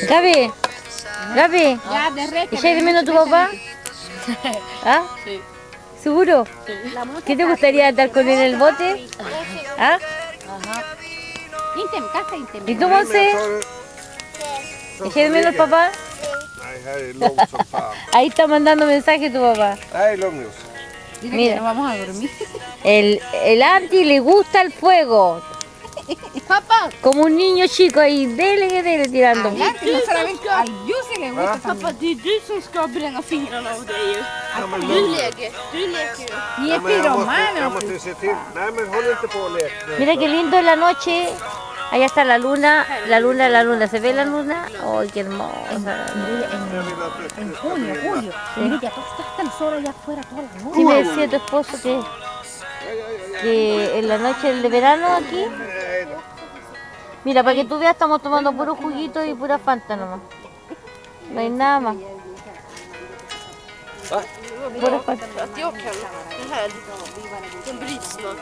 Gaby, Gaby, Ya, derrete. ¿echas de menos a tu papá? ¿Ah? Sí. ¿Seguro? ¿Qué te gustaría andar con él en el bote? ¿Ah? Intem, casa Intem. ¿Y tú, Monse? ¿Echas de menos al papá? Nej, här är långt som fan. Ahí está mandando mensaje tu papá. Nej, lugn Josef. Dile Mira. que no vamos a dormir. El Andy le gusta el fuego. Papá. Como un niño chico ahí, dele que dele tirando. No solamente al Jussi le gusta Pappa, también. det är du som ska bränna fingrarna av dig ju. Du leker ju. Ni es Men jag piromano. måste se till. Nej, men håll inte på och lek. Mira qué lindo es la noche. Allá está la luna, la luna, la luna. ¿Se ve la luna? ¡Ay, qué hermosa! En junio, julio. Mira, ya todo está el sol allá afuera toda la noche. Sí me decía tu esposo que en la noche de verano aquí, mira, para que tú veas, estamos tomando puro juguito y pura Fanta nomás. No hay nada más. Pura Fanta. Att jag kan det här, den bryts snart.